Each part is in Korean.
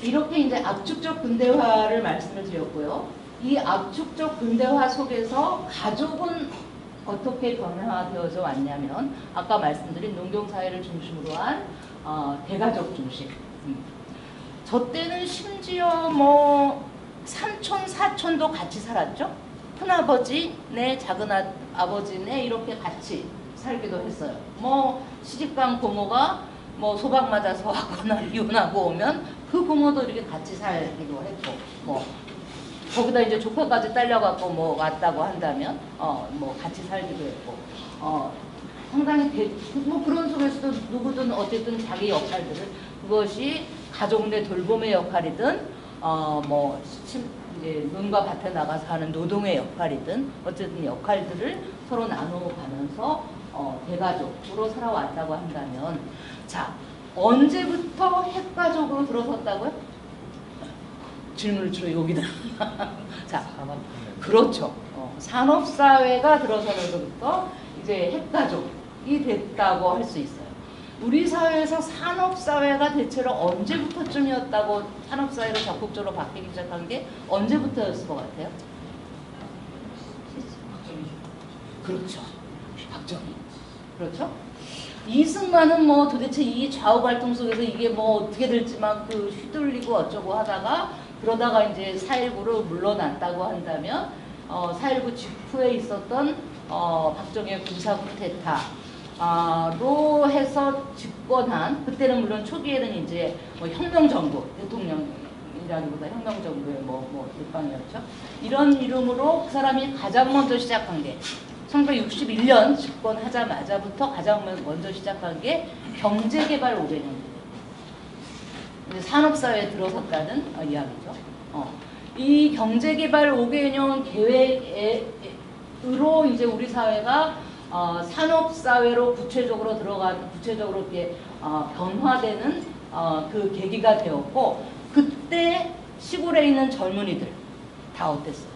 이렇게 이제 압축적 근대화를 말씀을 드렸고요. 이 압축적 근대화 속에서 가족은 어떻게 변화되어져 왔냐면 아까 말씀드린 농경사회를 중심으로 한 대가족 중심. 저 때는 심지어 뭐 삼촌, 사촌도 같이 살았죠. 큰아버지네, 작은아버지네 이렇게 같이 살기도 했어요. 뭐 시집간 고모가 뭐 소방 맞아서 왔거나 이혼하고 오면 그 고모도 이렇게 같이 살기도 했고, 뭐 거기다 이제 조카까지 딸려갖고 뭐 왔다고 한다면 뭐 같이 살기도 했고, 상당히 뭐 그런 속에서도 누구든 어쨌든 자기 역할들을, 그것이 가족 내 돌봄의 역할이든 뭐 이제 논과 밭에 나가서 하는 노동의 역할이든 어쨌든 역할들을 서로 나눠가면서 대가족으로 살아왔다고 한다면, 자, 언제부터 핵가족으로 들어섰다고요? 질문을 주로 여기다. 자, 그렇죠. 산업사회가 들어서면서부터 이제 핵가족이 됐다고 할 수 있어요. 우리 사회에서 산업사회가 대체로 언제부터쯤이었다고, 산업사회로 적극적으로 바뀌기 시작한 게 언제부터였을 것 같아요? 그렇죠. 박정희. 그렇죠? 이승만은 뭐 도대체 이 좌우 갈등 속에서 이게 뭐 어떻게 될지만 그 휘둘리고 어쩌고 하다가, 그러다가 이제 4.19로 물러났다고 한다면 4.19 직후에 있었던 박정희의 군사 쿠데타로 해서 집권한, 그때는 물론 초기에는 이제 뭐 혁명정부, 대통령이라기보다 혁명정부의 뭐 일방이었죠. 이런 이름으로 그 사람이 가장 먼저 시작한 게 1961년 집권하자마자부터 가장 먼저 시작한 게 경제개발 5개년. 산업사회에 들어섰다는 이야기죠. 이 경제개발 5개년 계획으로 이제 우리 사회가 산업사회로 구체적으로 이렇게 변화되는 그 계기가 되었고, 그때 시골에 있는 젊은이들 다 어땠어요?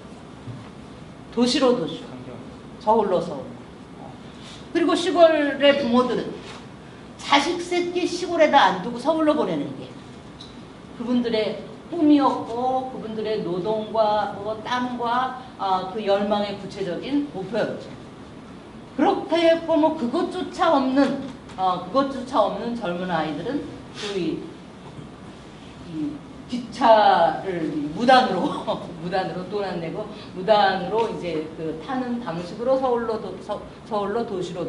도시로. 서울로. 그리고 시골의 부모들은 자식 새끼 시골에다 안 두고 서울로 보내는 게 그분들의 꿈이었고, 그분들의 노동과 땀과 그 열망의 구체적인 목표였죠. 그렇게 했고, 뭐 그것조차 없는 젊은 아이들은 이 기차를 무단으로 돈 안 내고 무단으로 이제 그 타는 방식으로 서울로 도시로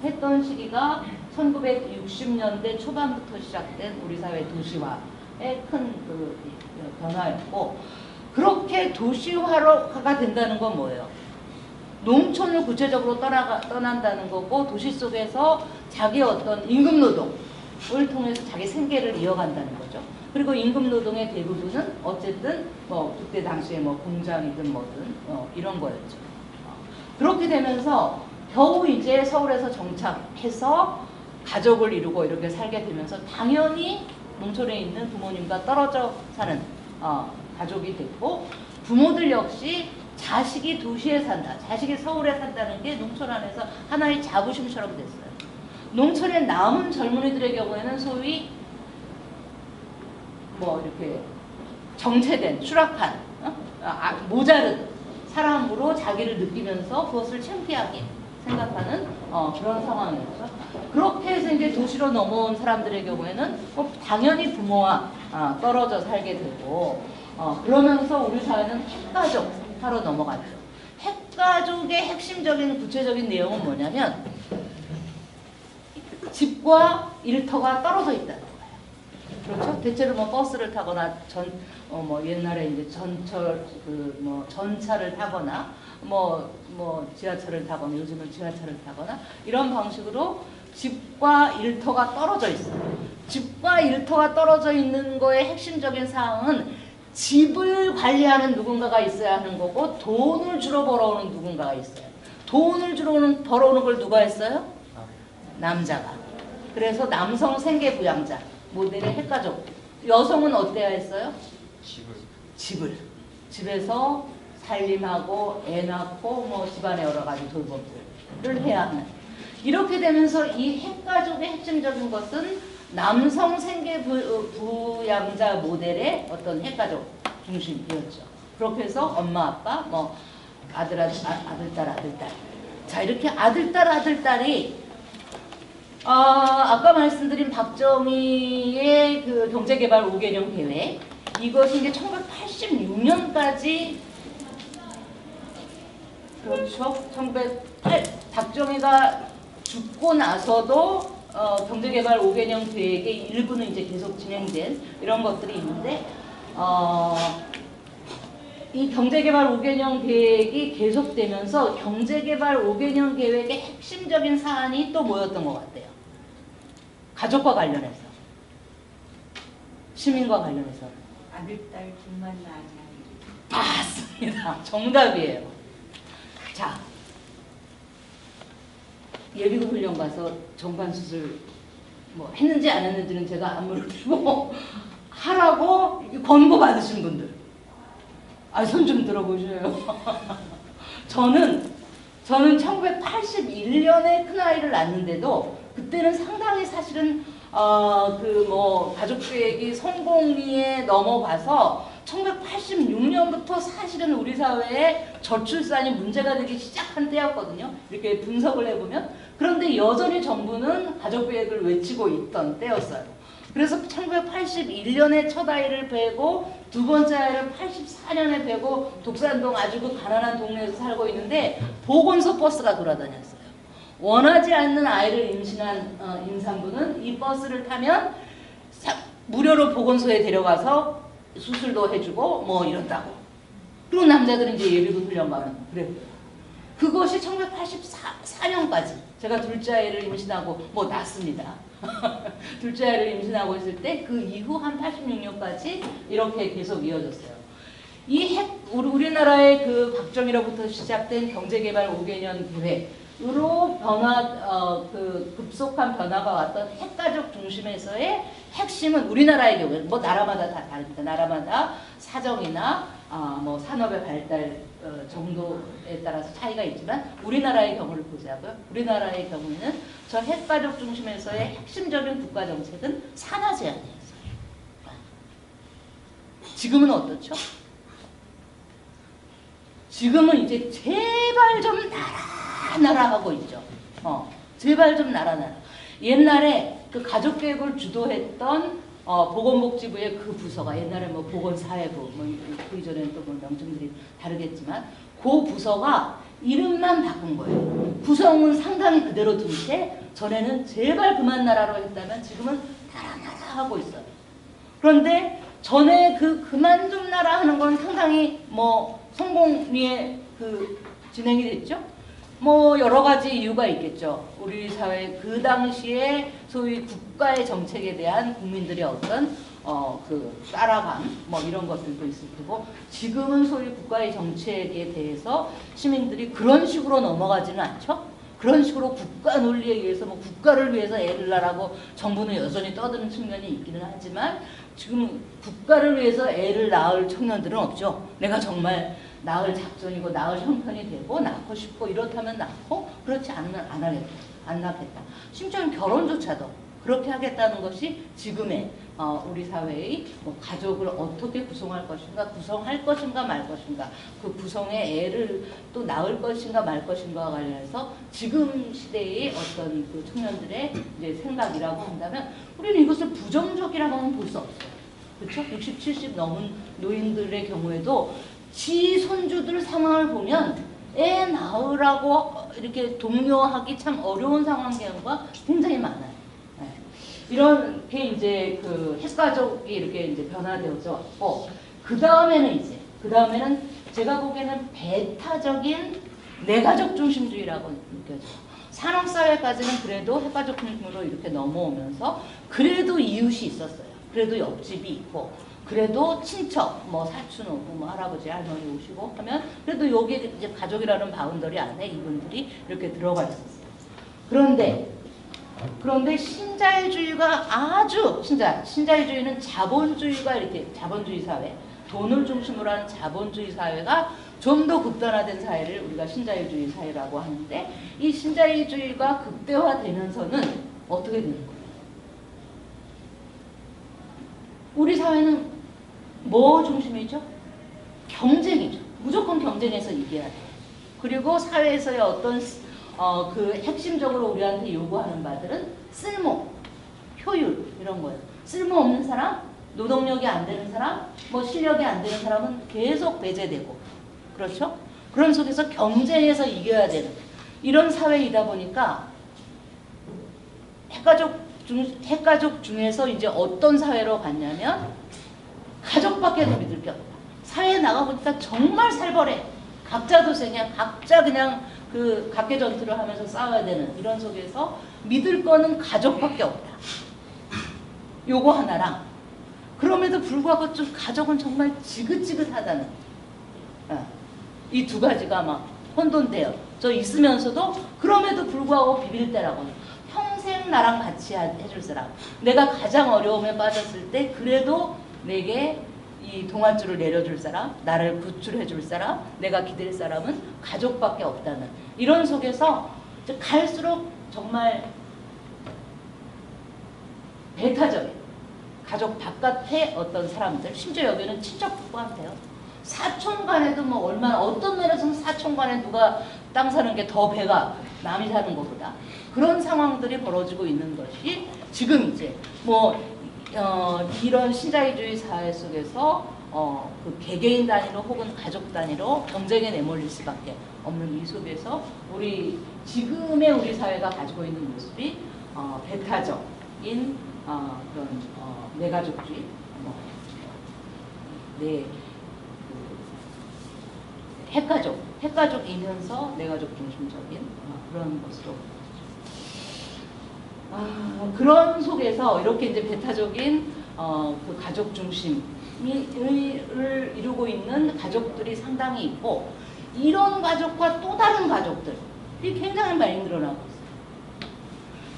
했던 시기가 1960년대 초반부터 시작된 우리 사회 도시화의 큰 그 변화였고, 그렇게 도시화가 된다는 건 뭐예요? 농촌을 구체적으로 떠난다는 거고, 도시 속에서 자기 어떤 임금 노동을 통해서 자기 생계를 이어간다는 거죠. 그리고 임금 노동의 대부분은 어쨌든 뭐 그때 당시에 뭐 공장이든 뭐든 이런 거였죠. 그렇게 되면서 겨우 이제 서울에서 정착해서 가족을 이루고 이렇게 살게 되면서 당연히 농촌에 있는 부모님과 떨어져 사는 가족이 됐고, 부모들 역시 자식이 도시에 산다, 자식이 서울에 산다는 게 농촌 안에서 하나의 자부심처럼 됐어요. 농촌에 남은 젊은이들의 경우에는 소위 뭐 이렇게 정체된, 추락한, 모자른 사람으로 자기를 느끼면서 그것을 창피하게 생각하는 그런 상황이었죠. 그렇게 해서 이제 도시로 넘어온 사람들의 경우에는 당연히 부모와 떨어져 살게 되고, 그러면서 우리 사회는 핵가족화로 넘어갔죠. 핵가족의 핵심적인 구체적인 내용은 뭐냐면 집과 일터가 떨어져 있다는 거예요. 그렇죠? 대체로 뭐 버스를 타거나 뭐 옛날에 이제 전차를 타거나 뭐 지하철을 타거나, 요즘은 지하철을 타거나 이런 방식으로 집과 일터가 떨어져 있어요. 집과 일터가 떨어져 있는 거의 핵심적인 사항은 집을 관리하는 누군가가 있어야 하는 거고, 돈을 주로 벌어오는 누군가가 있어요. 돈을 주로 벌어오는 걸 누가 했어요? 남자가. 그래서 남성 생계부양자 모델의 핵가족. 여성은 어때야 했어요? 집에서 살림하고 애 낳고 뭐 집안의 여러 가지 돌봄들을 해야 하는. 이렇게 되면서 이 핵가족의 핵심적인 것은 남성 생계 부양자 모델의 어떤 핵가족 중심이었죠. 그렇게 해서 엄마, 아빠, 뭐 아들딸. 자, 이렇게 아들딸이 아까 말씀드린 박정희의 그 경제개발 5개년 계획, 이것이 이제 1986년까지, 그렇죠. 박정희가 죽고 나서도 경제개발 5개년 계획의 일부는 이제 계속 진행된 이런 것들이 있는데, 이 경제개발 5개년 계획이 계속되면서 경제개발 5개년 계획의 핵심적인 사안이 또 뭐였던 것 같아요? 가족과 관련해서, 시민과 관련해서. 아들, 딸 둘만 낳으면. 맞습니다. 정답이에요. 자, 예비군 훈련 가서 정관 수술 뭐 했는지 안 했는지는 제가 안 물어보고 하라고 권고 받으신 분들. 손 좀 들어보셔요. 저는 1981년에 큰아이를 낳았는데도 그때는 상당히 사실은 그 뭐 가족계획이 성공리에 넘어가서 1986년부터 사실은 우리 사회에 저출산이 문제가 되기 시작한 때였거든요. 이렇게 분석을 해보면. 그런데 여전히 정부는 가족계획을 외치고 있던 때였어요. 그래서 1981년에 첫 아이를 베고 두 번째 아이를 84년에 베고 독산동 아주 그 가난한 동네에서 살고 있는데 보건소 버스가 돌아다녔어요. 원하지 않는 아이를 임신한 임산부는 이 버스를 타면 무료로 보건소에 데려가서 수술도 해주고 뭐 이런다고. 그리고 남자들은 이제 예비군 훈련 가는 그랬고요. 그것이 1984년까지 제가 둘째 아이를 임신하고 뭐 낳습니다. 둘째 아이를 임신하고 있을 때 그 이후 한 86년까지 이렇게 계속 이어졌어요. 이 우리나라의 그 박정희로부터 시작된 경제개발 5개년 계획으로 그 급속한 변화가 왔던 핵가족 중심에서의 핵심은 우리나라의 경우에 뭐 나라마다 다 다릅니다. 나라마다 사정이나 뭐 산업의 발달 정도에 따라서 차이가 있지만 우리나라의 경우를 보자고요. 우리나라의 경우에는 저 핵가족 중심에서의 핵심적인 국가 정책은 산하 제한이었어요. 지금은 어떻죠? 지금은 이제 제발 좀 나라 하고 있죠. 제발 좀 나라. 옛날에 그 가족계획을 주도했던 보건복지부의 그 부서가 옛날에 뭐 보건사회부 뭐 그 이전에는 또 뭐 명칭들이 다르겠지만 그 부서가 이름만 바꾼 거예요. 구성은 상당히 그대로 둔 채 전에는 제발 그만 나라로 했다면 지금은 나라 하고 있어요. 그런데 전에 그 그만 좀 나라 하는 건 상당히 뭐 성공리에 그 진행이 됐죠. 뭐 여러 가지 이유가 있겠죠. 우리 사회 그 당시에 소위 국가의 정책에 대한 국민들의 어떤 그 따라감 뭐 이런 것들도 있을 테고, 지금은 소위 국가의 정책에 대해서 시민들이 그런 식으로 넘어가지는 않죠. 그런 식으로 국가 논리에 의해서 뭐 국가를 위해서 애를 낳으라고 정부는 여전히 떠드는 측면이 있기는 하지만 지금 국가를 위해서 애를 낳을 청년들은 없죠. 내가 정말 낳을 작전이고 낳을 형편이 되고 낳고 싶고 이렇다면 낳고, 그렇지 않으면 안 낳겠다. 심지어는 결혼조차도 그렇게 하겠다는 것이 지금의 우리 사회의 뭐 가족을 어떻게 구성할 것인가 말 것인가, 그 구성의 애를 또 낳을 것인가 말 것인가와 관련해서 지금 시대의 어떤 그 청년들의 이제 생각이라고 한다면 우리는 이것을 부정적이라고는 볼 수 없어요. 그렇죠? 60, 70 넘은 노인들의 경우에도 지 손주들 상황을 보면 애 낳으라고 이렇게 독려하기 참 어려운 상황 경우가 굉장히 많아요. 네. 이렇게 이제 그 핵가족이 이렇게 이제 변화되어져 왔고, 그 다음에는 제가 보기에는 배타적인 내가족 중심주의라고 느껴져요. 산업사회까지는 그래도 핵가족 중심으로 이렇게 넘어오면서 그래도 이웃이 있었어요. 그래도 옆집이 있고, 그래도 친척, 뭐 사촌 오고, 뭐 할아버지, 할머니 오시고 하면 그래도 여기 이제 가족이라는 바운더리 안에 이분들이 이렇게 들어가 있었어요. 그런데 신자유주의가 신자유주의는 자본주의가 이렇게 자본주의 사회, 돈을 중심으로 하는 자본주의 사회가 좀 더 극단화된 사회를 우리가 신자유주의 사회라고 하는데, 이 신자유주의가 극대화되면서는 어떻게 되는 거예요? 우리 사회는 뭐 중심이죠? 경쟁이죠. 무조건 경쟁해서 이겨야 돼. 그리고 사회에서의 어떤 그 핵심적으로 우리한테 요구하는 바들은 쓸모, 효율 이런 거예요. 쓸모없는 사람, 노동력이 안 되는 사람, 뭐 실력이 안 되는 사람은 계속 배제되고, 그렇죠? 그런 속에서 경쟁해서 이겨야 되는 이런 사회이다 보니까 핵가족 중에서 이제 어떤 사회로 갔냐면 가족밖에 더 믿을 게 없다. 사회에 나가보니까 정말 살벌해. 각자 도생이야. 각자 그냥 그 각계전투를 하면서 싸워야 되는 이런 속에서 믿을 거는 가족밖에 없다. 요거 하나랑 그럼에도 불구하고 좀 가족은 정말 지긋지긋하다는 이 두 가지가 막 혼돈돼요. 저 있으면서도 그럼에도 불구하고 비빌 때라고. 평생 나랑 같이 해줄 사람. 내가 가장 어려움에 빠졌을 때 그래도 내게 이 동아줄을 내려줄 사람, 나를 구출해줄 사람, 내가 기댈 사람은 가족밖에 없다는 이런 속에서 갈수록 정말 배타적인 가족 바깥의 어떤 사람들, 심지어 여기는 친척도 포함돼요. 사촌 간에도 뭐 얼마나 어떤 면에서는 사촌 간에 누가 땅 사는 게 더 배가 남이 사는 것보다 그런 상황들이 벌어지고 있는 것이 지금 이제 뭐 이런 신자유주의 사회 속에서 그 개개인 단위로 혹은 가족 단위로 경쟁에 내몰릴 수밖에 없는 이 속에서 지금의 우리 사회가 가지고 있는 모습이 배타적인 그런 내가족주의, 핵가족이면서 내가족 중심적인 그런 것으로 그런 속에서 이렇게 이제 배타적인 그 가족 중심을 이루고 있는 가족들이 상당히 있고 이런 가족과 또 다른 가족들이 굉장히 많이 늘어나고 있어요.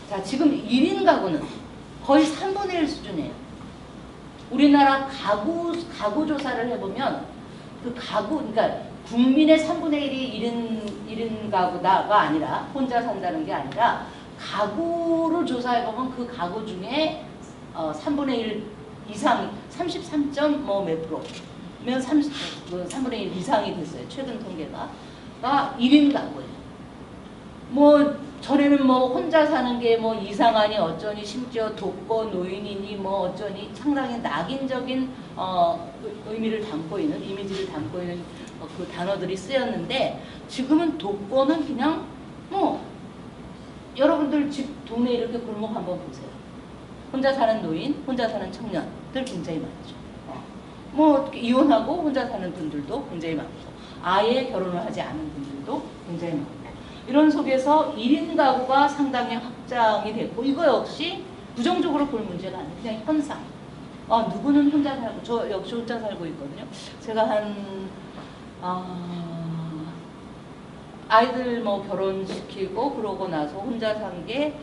자, 지금 1인 가구는 거의 3분의 1 수준이에요. 우리나라 가구 조사를 해보면 그 그러니까 국민의 3분의 1이 1인 가구다가 아니라 혼자 산다는 게 아니라 가구를 조사해보면 그 가구 중에 3분의 1 이상 33점 몇 프로면 3분의 1 이상이 됐어요. 최근 통계가 1인 가구예요. 뭐 전에는 뭐 혼자 사는 게 뭐 이상하니 어쩌니 심지어 독거 노인이니 뭐 어쩌니 상당히 낙인적인 의미를 담고 있는 이미지를 담고 있는 그 단어들이 쓰였는데 지금은 독거는 그냥 뭐 여러분들 집 동네 이렇게 골목 한번 보세요. 혼자 사는 노인, 혼자 사는 청년들 굉장히 많죠. 뭐 이혼하고 혼자 사는 분들도 굉장히 많고 아예 결혼을 하지 않은 분들도 굉장히 많고 이런 속에서 1인 가구가 상당히 확장이 됐고 이거 역시 부정적으로 볼 문제가 아니에요. 그냥 현상. 누구는 혼자 살고 저 역시 혼자 살고 있거든요. 제가 아이들 뭐 결혼시키고 그러고 나서 혼자 산 게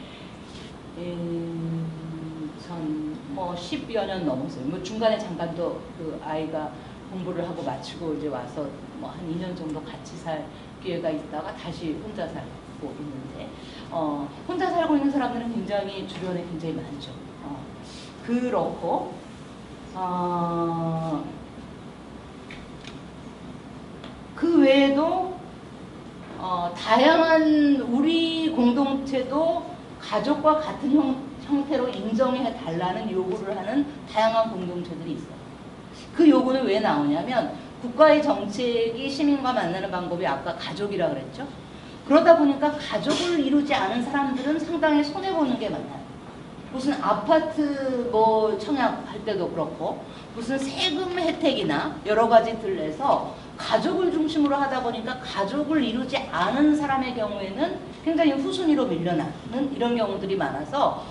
전 뭐 10여 년 넘었어요. 뭐 중간에 잠깐 또 그 아이가 공부를 하고 마치고 이제 와서 뭐 한 2년 정도 같이 살 기회가 있다가 다시 혼자 살고 있는데 혼자 살고 있는 사람들은 굉장히 주변에 굉장히 많죠. 그렇고 그 외에도 다양한 우리 공동체도 가족과 같은 형태로 인정해 달라는 요구를 하는 다양한 공동체들이 있어요. 그 요구는 왜 나오냐면 국가의 정책이 시민과 만나는 방법이 아까 가족이라 그랬죠. 그러다 보니까 가족을 이루지 않은 사람들은 상당히 손해보는 게 많아요. 무슨 아파트 뭐 청약할 때도 그렇고 무슨 세금 혜택이나 여러 가지들 내서 가족을 중심으로 하다 보니까 가족을 이루지 않은 사람의 경우에는 굉장히 후순위로 밀려나는 이런 경우들이 많아서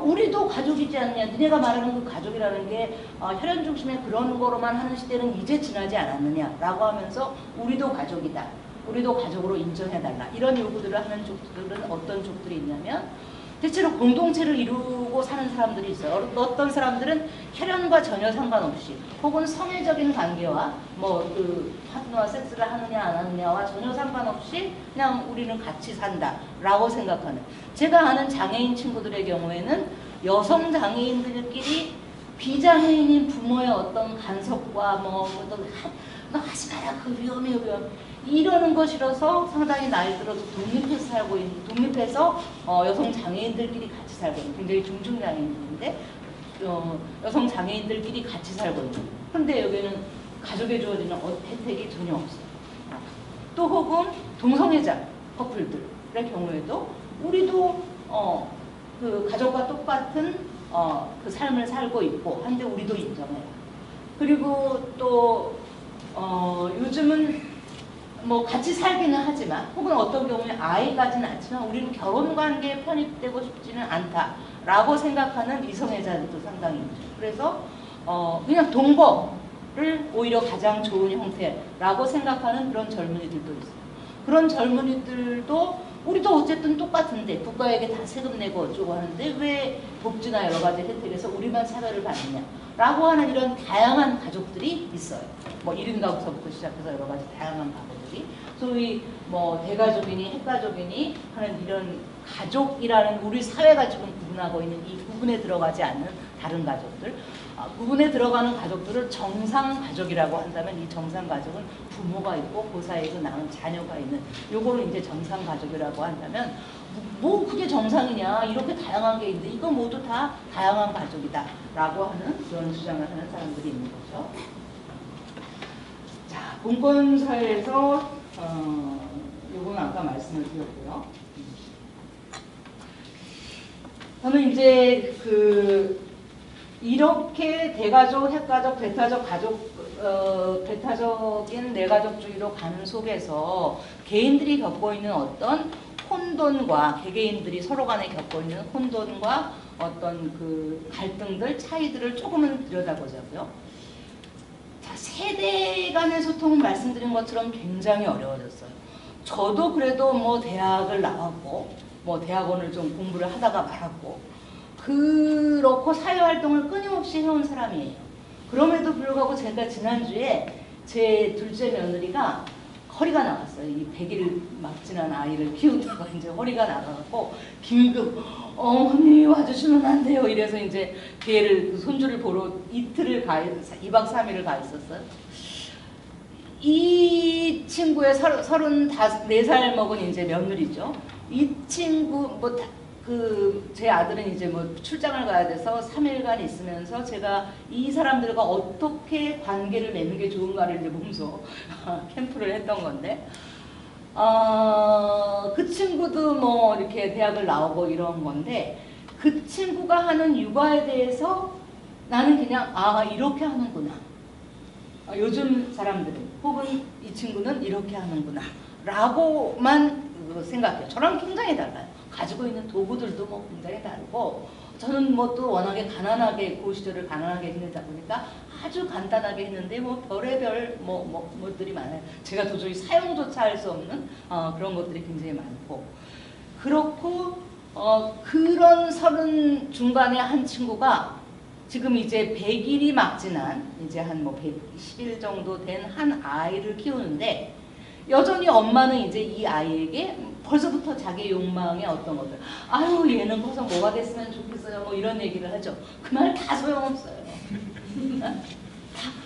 우리도 가족이지 않냐. 너네가 말하는 그 가족이라는 게 혈연 중심의 그런 거로만 하는 시대는 이제 지나지 않았느냐라고 하면서 우리도 가족이다. 우리도 가족으로 인정해달라. 이런 요구들을 하는 쪽들은 어떤 쪽들이 있냐면 대체로 공동체를 이루고 사는 사람들이 있어요. 어떤 사람들은 혈연과 전혀 상관없이 혹은 성애적인 관계와 뭐 그 파트너와 섹스를 하느냐 안 하느냐와 전혀 상관없이 그냥 우리는 같이 산다라고 생각하는 제가 아는 장애인 친구들의 경우에는 여성 장애인들끼리 비장애인인 부모의 어떤 간섭과 너 하지 마라, 그 위험해. 이러는 거 싫어서 상당히 나이 들어도 독립해서 살고 있는, 독립해서 여성 장애인들끼리 같이 살고 있는, 굉장히 중증 장애인들인데 여성 장애인들끼리 같이 살고 있는. 그런데 여기는 가족에 주어지는 혜택이 전혀 없어요. 또 혹은 동성애자 커플들의 경우에도 우리도 그 가족과 똑같은 그 삶을 살고 있고 한데 우리도 인정해요. 그리고 또 요즘은 뭐 같이 살기는 하지만 혹은 어떤 경우에 아이까지는 않지만 우리는 결혼관계에 편입되고 싶지는 않다라고 생각하는 이성애자들도 상당히 있죠. 그래서 그냥 동거를 오히려 가장 좋은 형태라고 생각하는 그런 젊은이들도 있어요. 그런 젊은이들도 우리도 어쨌든 똑같은데 국가에게 다 세금 내고 어쩌고 하는데 왜 복지나 여러 가지 혜택에서 우리만 차별을 받느냐라고 하는 이런 다양한 가족들이 있어요. 뭐 1인 가구서부터 시작해서 여러 가지 다양한 가족들이 소위 뭐 대가족이니 핵가족이니 하는 이런 가족이라는 우리 사회가 지금 구분하고 있는 이 구분에 들어가지 않는 다른 가족들, 구분에 들어가는 가족들을 정상가족이라고 한다면 이 정상가족은 부모가 있고 그 사이에서 낳은 자녀가 있는 요거를 이제 정상가족이라고 한다면 뭐 그게 정상이냐, 이렇게 다양한 게 있는데 이거 모두 다 다양한 가족이다 라고 하는 그런 주장을 하는 사람들이 있는 거죠. 자, 공권사회에서 요거는 아까 말씀을 드렸고요. 저는 이제 이렇게 대가족, 핵가족, 배타적 가족, 배타적인 내가족주의로 가는 속에서 개인들이 겪고 있는 어떤 혼돈과 개개인들이 서로 간에 겪고 있는 혼돈과 어떤 그 갈등들, 차이들을 조금은 들여다보자고요. 자, 세대 간의 소통은 말씀드린 것처럼 굉장히 어려워졌어요. 저도 그래도 뭐 대학을 나왔고 뭐 대학원을 좀 공부를 하다가 말았고 그렇고 사회활동을 끊임없이 해온 사람이에요. 그럼에도 불구하고 제가 지난주에 제 둘째 며느리가 허리가 나갔어요. 이 100일 막 지난 아이를 키우다가 이제 허리가 나가고 긴급 어머니 와주시면 안 돼요. 이래서 이제 걔를 손주를 보러 이틀을 2박 3일을 가 있었어요. 이 친구의 34살 먹은 이제 며느리죠. 이 친구 제 아들은 이제 뭐 출장을 가야 돼서 3일간 있으면서 제가 이 사람들과 어떻게 관계를 맺는 게 좋은가를 이제 보면서 캠프를 했던 건데, 그 친구도 뭐 이렇게 대학을 나오고 이런 건데, 그 친구가 하는 육아에 대해서 나는 그냥 이렇게 하는구나. 요즘 사람들은 혹은 이 친구는 이렇게 하는구나 라고만 생각해요. 저랑 굉장히 달라요. 가지고 있는 도구들도 뭐 굉장히 다르고, 저는 뭐 또 워낙에 가난하게 그 시절을 가난하게 지내다 보니까 아주 간단하게 했는데 뭐 별의별 뭐들이 많아요. 제가 도저히 사용조차 할 수 없는 그런 것들이 굉장히 많고, 그렇고 그런 30 중반의 한 친구가 지금 이제 100일이 막 지난 이제 한 뭐 110일 정도 된 한 아이를 키우는데, 여전히 엄마는 이제 이 아이에게 벌써부터 자기 욕망의 어떤 것들, 아유 얘는 커서 뭐가 됐으면 좋겠어요, 뭐 이런 얘기를 하죠. 그 말 다 소용없어요.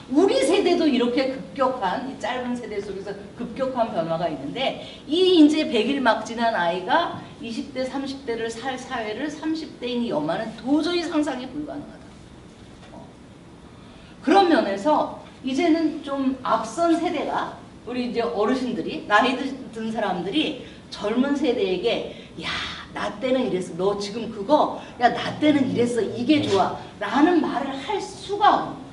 우리 세대도 이렇게 급격한, 이 짧은 세대 속에서 급격한 변화가 있는데, 이 이제 100일 막 지난 아이가 20대 30대를 살 사회를 30대인 이 엄마는 도저히 상상이 불가능하다. 그런 면에서 이제는 좀 앞선 세대가, 우리 이제 어르신들이, 나이 든 사람들이 젊은 세대에게 야, 나 때는 이랬어. 너 지금 그거, 야, 나 때는 이랬어. 이게 좋아. 라는 말을 할 수가 없는 거야.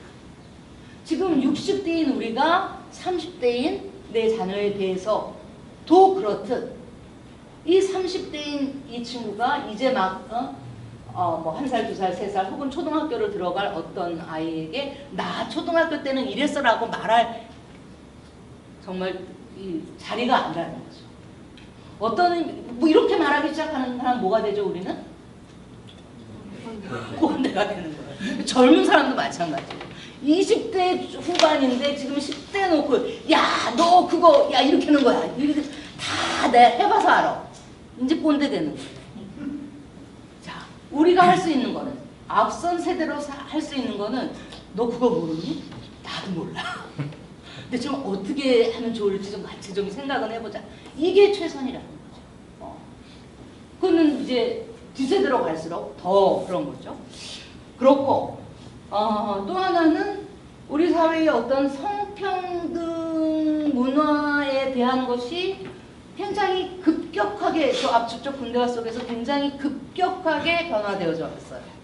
지금 60대인 우리가 30대인 내 자녀에 대해서 도 그렇듯 이 30대인 이 친구가 이제 막 뭐 1살, 2살, 3살 혹은 초등학교를 들어갈 어떤 아이에게 나 초등학교 때는 이랬어 라고 말할 정말 이 자리가 안 나는 거죠. 뭐 이렇게 말하기 시작하는 사람 뭐가 되죠, 우리는? 꼰대가 되는 거예요. 젊은 사람도 마찬가지예요. 20대 후반인데 지금 10대 놓고 야, 너 그거 야 이렇게 하는 거야. 이렇게 다 내가 해봐서 알아. 이제 꼰대 되는 거예요. 자, 우리가 할 수 있는 거는 앞선 세대로 할 수 있는 거는 너 그거 모르니? 나도 몰라. 근데 좀 어떻게 하면 좋을지 좀 같이 좀 생각은 해보자. 이게 최선이라는 거죠. 그거는 이제 뒤세대로 갈수록 더 그런 거죠. 그렇고 또 하나는 우리 사회의 어떤 성평등 문화에 대한 것이 굉장히 급격하게 저 압축적 군대화 속에서 굉장히 급격하게 변화되어져 왔어요.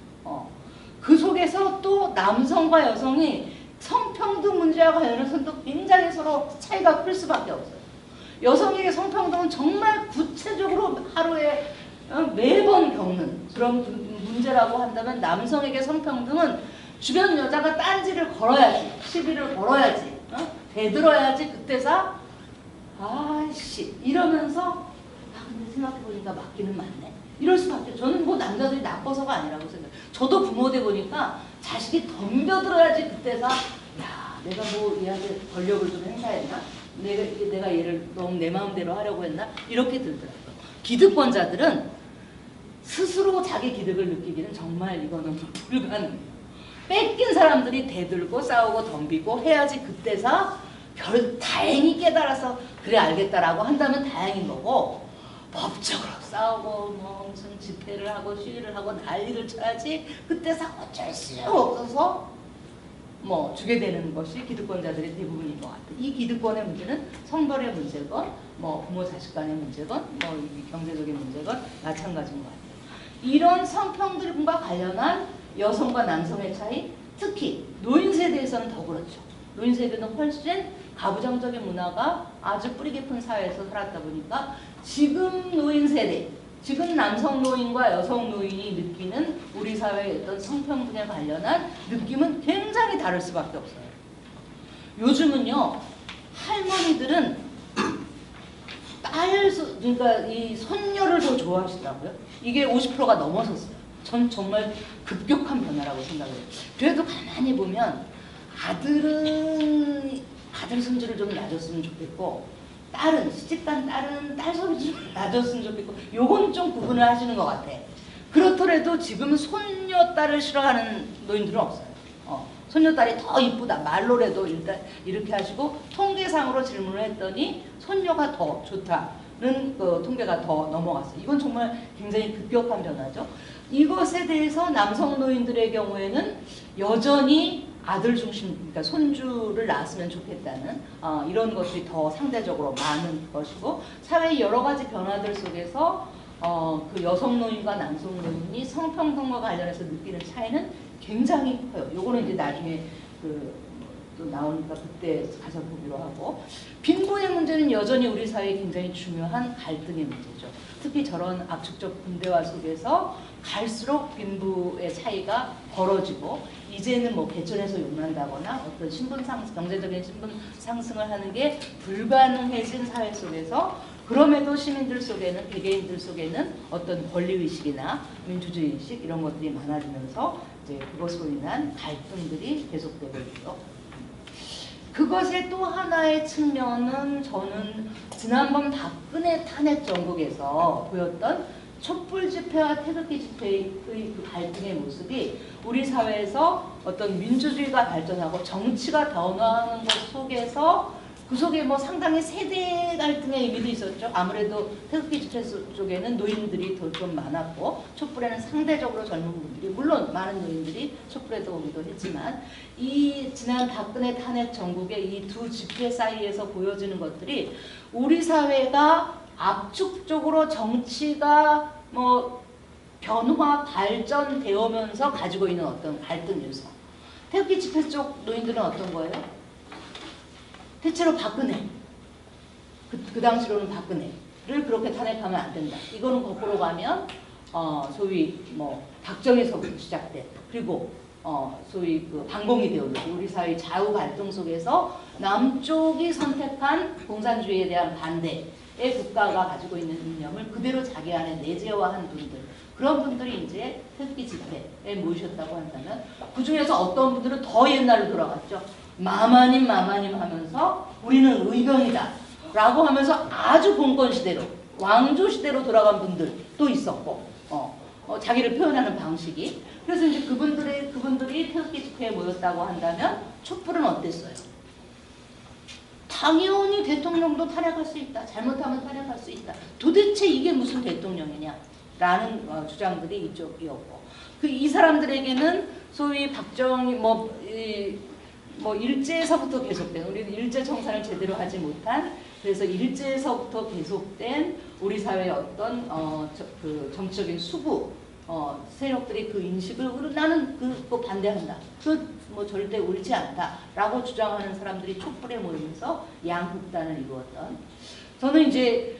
그 속에서 또 남성과 여성이 성평등 문제와 관련해서는 또 굉장히 서로 차이가 클 수밖에 없어요. 여성에게 성평등은 정말 구체적으로 하루에 매번 겪는 그런 문제라고 한다면 남성에게 성평등은 주변 여자가 딴지를 걸어야지, 시비를 걸어야지, 대들어야지 그때서 아씨 이러면서 근데 생각해보니까 맞기는 맞네. 이럴 수밖에. 저는 뭐 남자들이 나빠서가 아니라고 생각해요. 저도 부모 돼 보니까 자식이 덤벼들어야지 그때서 야 내가 뭐 얘한테 권력을 좀 행사했나? 내가 얘를 너무 내 마음대로 하려고 했나? 이렇게 들더라고요. 기득권자들은 스스로 자기 기득을 느끼기는 정말 이거는 불가능해요. 뺏긴 사람들이 대들고 싸우고 덤비고 해야지 그때서 다행히 깨달아서 그래 알겠다라고 한다면 다행인 거고 법적으로 싸우고 뭐 무슨 집회를 하고 시위를 하고 난리를 쳐야지 그때서 어쩔 수 없어서 뭐 주게 되는 것이 기득권자들의 대부분인 것 같아요. 이 기득권의 문제는 성별의 문제건 뭐 부모 자식 간의 문제건 뭐 경제적인 문제건 마찬가지인 것 같아요. 이런 성평등과 관련한 여성과 남성의 차이, 특히 노인 세대에서는 더 그렇죠. 노인 세대는 훨씬 가부장적인 문화가 아주 뿌리 깊은 사회에서 살았다 보니까 지금 노인 세대, 지금 남성 노인과 여성 노인이 느끼는 우리 사회의 어떤 성평등에 관련한 느낌은 굉장히 다를 수밖에 없어요. 요즘은요, 할머니들은 그러니까 이 손녀를 더 좋아하시더라고요. 이게 50%가 넘어섰어요. 전 정말 급격한 변화라고 생각해요. 그래도 가만히 보면 아들 손주를 좀 놔줬으면 좋겠고 시집간 딸은 딸 손주 좀 놔줬으면 좋겠고 요건 좀 구분을 하시는 것 같아. 그렇더라도 지금 손녀딸을 싫어하는 노인들은 없어요. 손녀딸이 더 이쁘다 말로라도 일단 이렇게 하시고 통계상으로 질문을 했더니 손녀가 더 좋다는 그 통계가 더 넘어갔어요. 이건 정말 굉장히 급격한 변화죠. 이것에 대해서 남성 노인들의 경우에는 여전히 아들 중심, 그러니까 손주를 낳았으면 좋겠다는 이런 것이 더 상대적으로 많은 것이고 사회의 여러 가지 변화들 속에서 그 여성 노인과 남성 노인이 성평등과 관련해서 느끼는 차이는 굉장히 커요. 요거는 이제 나중에 또 나오니까 그때 가서 보기로 하고 빈부의 문제는 여전히 우리 사회에 굉장히 중요한 갈등의 문제죠. 특히 저런 압축적 군대화 속에서 갈수록 빈부의 차이가 벌어지고 이제는 뭐 개천에서 용난다거나 어떤 경제적인 신분 상승을 하는 게 불가능해진 사회 속에서 그럼에도 시민들 속에는 개개인들 속에는 어떤 권리의식이나 민주주의의식 이런 것들이 많아지면서 이제 그것으로 인한 갈등들이 계속되고 있죠. 그것의 또 하나의 측면은 저는 지난번 박근혜 탄핵 정국에서 보였던 촛불 집회와 태극기 집회의 그 갈등의 모습이 우리 사회에서 어떤 민주주의가 발전하고 정치가 변화하는 것 속에서 그 속에 뭐 상당히 세대 갈등의 의미도 있었죠. 아무래도 태극기 집회 쪽에는 노인들이 더 좀 많았고 촛불에는 상대적으로 젊은 분들이 물론 많은 노인들이 촛불에도 오기도 했지만 이 지난 박근혜 탄핵 정국의 이 두 집회 사이에서 보여지는 것들이 우리 사회가 압축적으로 정치가 뭐 변화 발전되어면서 가지고 있는 어떤 갈등 요소. 태극기 집회 쪽 노인들은 어떤 거예요? 대체로 박근혜. 그 당시로는 박근혜를 그렇게 탄핵하면 안 된다. 이거는 거꾸로 가면 소위 뭐 박정희서부터 시작된 그리고 소위 그 반공이 되어오고 우리 사회 좌우 갈등 속에서 남쪽이 선택한 공산주의에 대한 반대의 국가가 가지고 있는 이념을 그대로 자기 안에 내재화한 분들 그런 분들이 이제 태극기 집회에 모이셨다고 한다면 그 중에서 어떤 분들은 더 옛날로 돌아갔죠. 마마님 하면서 우리는 의병이다 라고 하면서 아주 봉건 시대로 왕조 시대로 돌아간 분들도 있었고 자기를 표현하는 방식이. 그래서 이제 그분들이 태극기 집회에 모였다고 한다면 촛불은 어땠어요? 당연히 대통령도 탄핵할 수 있다. 잘못하면 탄핵할 수 있다. 도대체 이게 무슨 대통령이냐? 라는 주장들이 이쪽이었고. 이 사람들에게는 소위 박정희 일제에서부터 계속된, 우리는 일제 청산을 제대로 하지 못한, 그래서 일제에서부터 계속된 우리 사회의 어떤 그 정치적인 수구 세력들이 그 인식을 나는 그거 반대한다. 절대 옳지 않다라고 주장하는 사람들이 촛불에 모이면서 양극단을 이루었던. 저는 이제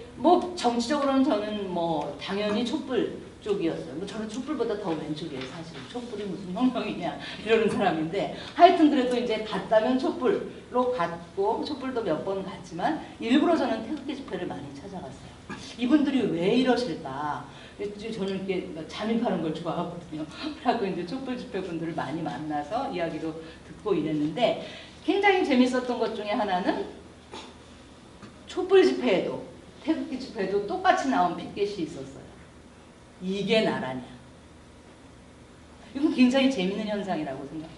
정치적으로는 저는 당연히 촛불 쪽이었어요. 저는 촛불보다 더 왼쪽이에요, 사실. 촛불이 무슨 혁명이냐 이러는 사람인데, 하여튼 그래도 이제 갔다면 촛불로 갔고, 촛불도 몇 번 갔지만 일부러 저는 태극기 집회를 많이 찾아갔어요. 이분들이 왜 이러실까? 저는 이렇게 잠입하는 걸 좋아하거든요. 그래서 이제 촛불 집회 분들을 많이 만나서 이야기도 듣고 이랬는데, 굉장히 재밌었던 것 중에 하나는 촛불 집회에도 태극기 집회에도 똑같이 나온 핏겟이 있었어요. 이게 나라냐. 이건 굉장히 재밌는 현상이라고 생각해요.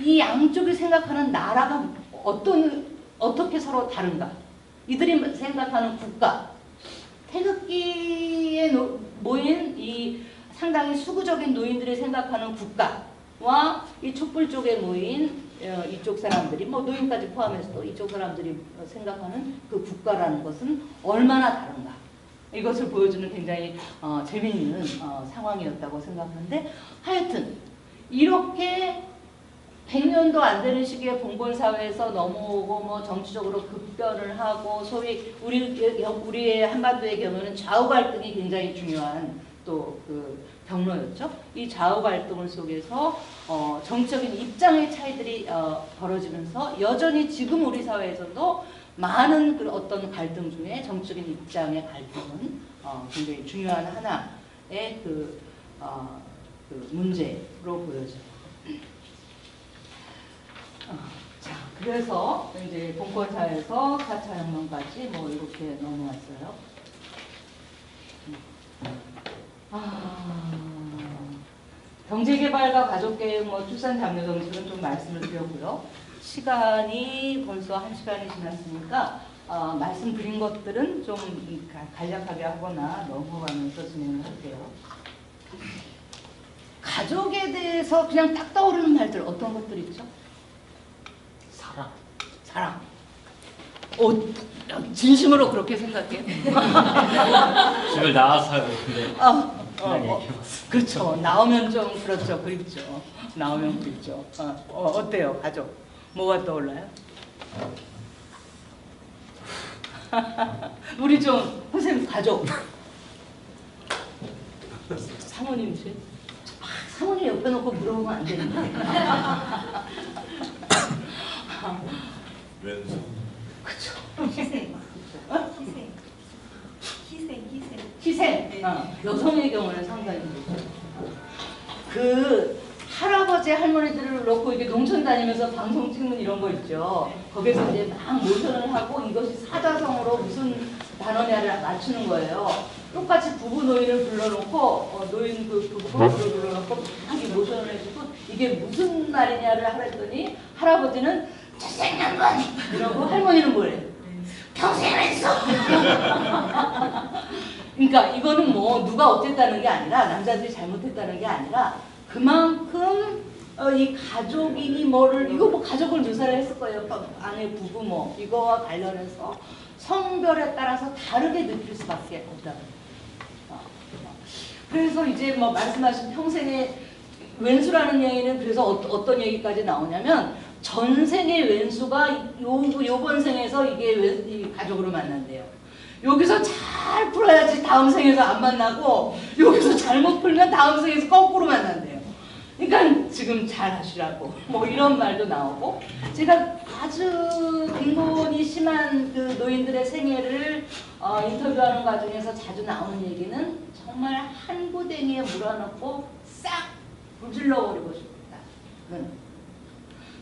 이 양쪽이 생각하는 나라가 어떻게 서로 다른가. 이들이 생각하는 국가, 태극기에 모인 이 상당히 수구적인 노인들이 생각하는 국가와 이 촛불 쪽에 모인 이쪽 사람들이, 노인까지 포함해서 또 이쪽 사람들이 생각하는 그 국가라는 것은 얼마나 다른가. 이것을 보여주는 굉장히 재미있는 상황이었다고 생각하는데, 하여튼 이렇게 100년도 안 되는 시기에 봉건사회에서 넘어오고 정치적으로 급변을 하고, 소위 우리의 한반도의 경우는 좌우 갈등이 굉장히 중요한 또 그 경로였죠. 이 좌우 갈등을 속에서 정치적인 입장의 차이들이 벌어지면서 여전히 지금 우리 사회에서도 많은 그 어떤 갈등 중에 정치적인 입장의 갈등은 굉장히 중요한 하나의 그 문제로 보여져요. 자, 그래서 이제 봉건사에서 4차 혁명까지 이렇게 넘어왔어요. 경제개발과 가족계획, 출산장려정책은 좀 말씀을 드렸고요. 시간이 벌써 1시간이 지났으니까 말씀드린 것들은 좀 간략하게 하거나 넘어가면서 진행을 할게요. 가족에 대해서 그냥 딱 떠오르는 말들 어떤 것들 있죠? 사랑. 진심으로 그렇게 생각해요? 집을 나와서요. 근데 그냥 얘기해봤어요. 그렇죠. 나오면 좀 그렇죠. 그립죠. 나오면 그립죠. 어때요, 가족? 뭐가 떠올라요? 우리 좀 선생님 가족. 사모님 씨. 사모님 옆에 놓고 물어보면 안 되는데. 왼손. 그렇죠. 희생. 희생. 여성의 경우는 상당히 그렇죠. 그 할아버지 할머니들을 놓고 이게 농촌 다니면서 방송 찍는 이런 거 있죠. 거기서 이제 막 모션을 하고 이것이 사자성어로 무슨 단어냐를 맞추는 거예요. 똑같이 부부 노인을 불러놓고 노인 그 부부를 불러놓고 막 모션을 해주고 이게 무슨 말이냐를 하랬더니 할아버지는 잘생긴 건 이러고 할머니는 뭐래요? 평생 왼손. 그러니까 이거는 누가 어쨌다는 게 아니라 남자들이 잘못했다는 게 아니라 그만큼 이 가족이니 이거 가족을 묘사를 했을 거예요. 아내 부부 이거와 관련해서 성별에 따라서 다르게 느낄 수밖에 없다. 그래서 이제 말씀하신 평생의 왼수라는 얘기는 그래서 어떤 얘기까지 나오냐면 전생의 왼수가 요번 생에서 이게 이 가족으로 만난대요. 여기서 잘 풀어야지 다음 생에서 안 만나고 여기서 잘못 풀면 다음 생에서 거꾸로 만난대요. 그러니까 지금 잘 하시라고 이런 말도 나오고, 제가 아주 빈곤이 심한 그 노인들의 생애를 인터뷰하는 과정에서 자주 나오는 얘기는 정말 한 구덩이에 물어넣고 싹 불질러버리고 싶다.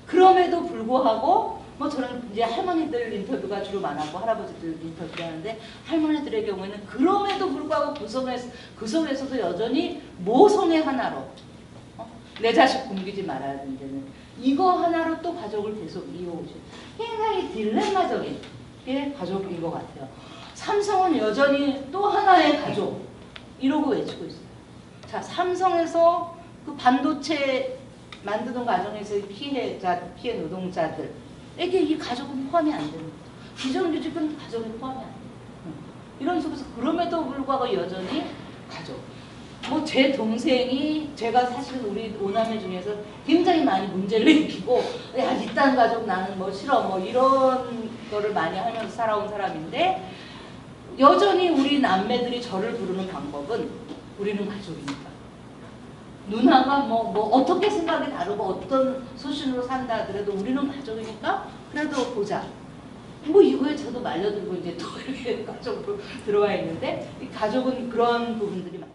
그럼에도 불구하고 뭐 저는 이제 할머니들 인터뷰가 주로 많았고 할아버지들 인터뷰를 하는데 할머니들의 경우에는 그럼에도 불구하고 그 속에서도 여전히 모성애 하나로 내 자식 굶기지 말아야 된다는 이거 하나로 또 가족을 계속 이어오죠. 굉장히 딜레마적인 게 가족인 것 같아요. 삼성은 여전히 또 하나의 가족 이러고 외치고 있어요. 자, 삼성에서 그 반도체 만드는 과정에서의 피해 노동자들에게 이 가족은 포함이 안 됩니다. 비정규직은 가족에 포함이 안 돼요. 이런 속에서 그럼에도 불구하고 여전히 가족. 뭐 제 동생이 제가 사실 우리 오남매 중에서 굉장히 많이 문제를 일으키고 야 이딴 가족 나는 뭐 싫어 뭐 이런 거를 많이 하면서 살아온 사람인데 여전히 우리 남매들이 저를 부르는 방법은 우리는 가족이니까 누나가 뭐 어떻게 생각이 다르고 어떤 소신으로 산다 하더라도 우리는 가족이니까 그래도 보자. 뭐 이거에 저도 말려들고 이제 또 이렇게 가족으로 들어와 있는데 이 가족은 그런 부분들이 많죠.